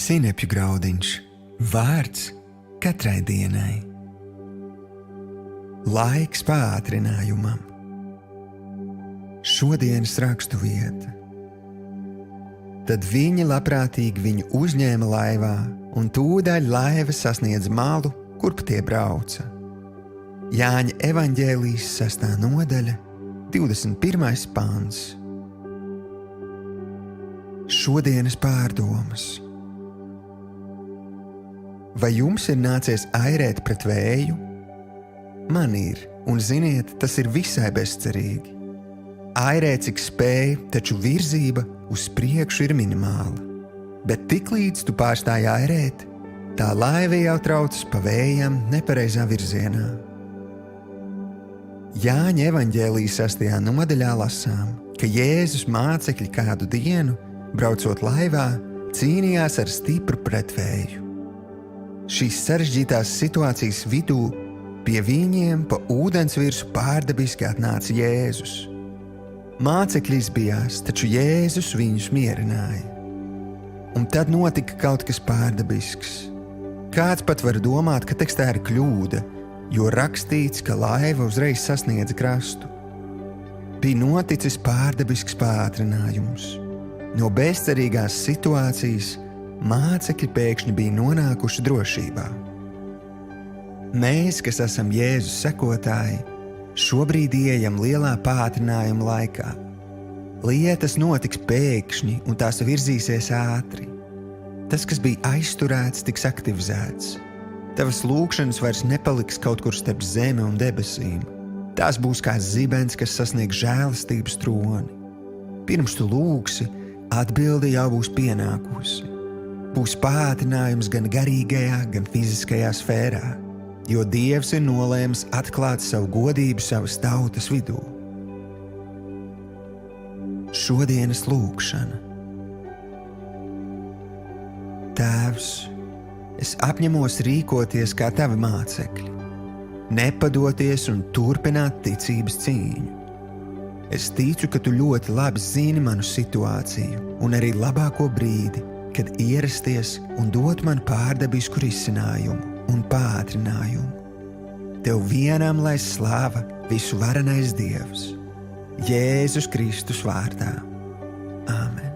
Sinepju graudiņš, vārds katrai dienai. Laiks pātrinājumam. Šodienas rakstu vieta. Tad viņi labprātīgi viņu uzņēma laivā, un tūdaļ laiva sasniedz malu, kurp tie brauca. Jāņa evaņģēlijas 6. nodaļa, 21. pants. Šodienas pārdomas. Vai jums ir nācies airēt pret vēju? Man ir, un ziniet, tas ir visai bezcerīgi. Airē cik spēj, taču virzība uz priekšu ir minimāla. Bet tiklīdz tu pārstāji airēt, tā laiva jau traucas pa vējam nepareizā virzienā. Jāņa evaņģēlijas 6. nodaļā lasām, ka Jēzus mācekļi kādu dienu, braucot laivā, cīnījās ar stipru pretvēju. Šīs sarežģītās situācijas vidū pie viņiem pa ūdens virsu pārdabiski atnāca Jēzus. Mācekļi izbijās, taču Jēzus viņus mierināja. Un tad notika kaut kas pārdabisks. Kāds pat var domāt, ka tekstā ir kļūda, jo rakstīts, ka laiva uzreiz sasniedza krastu. Bija noticis pārdabisks pātrinājums. No bezcerīgās situācijas mācekļi pēkšņi bija nonākuši drošībā. Mēs, kas esam Jēzus sekotāji, šobrīd ieejam lielā pātrinājuma laikā. Lietas notiks pēkšņi un tās virzīsies ātri. Tas, kas bija aizturēts, tiks aktivizēts. Tavas lūgšanas vairs nepaliks kaut kur starp zemi un debesīm. Tās būs kā zibens, kas sasniegs žēlastības troni. Pirms tu lūgsi, atbilde jau būs pienākusi. Būs pātrinājums gan garīgajā, gan fiziskajā sfērā, jo Dievs ir nolēmis atklāt savu godību savas tautas vidū. Šodienas lūgšana. Tēvs, es apņemos rīkoties kā tavi mācekļi, nepadoties un turpināt ticības cīņu. Es ticu, ka tu ļoti labi zini manu situāciju un arī labāko brīdi, kad ierasties un dot man pārdabisku risinājumu un pātrinājumu. Tev vienam lai slāva visu varenais Dievs, Jēzus Kristus vārdā. Āmen.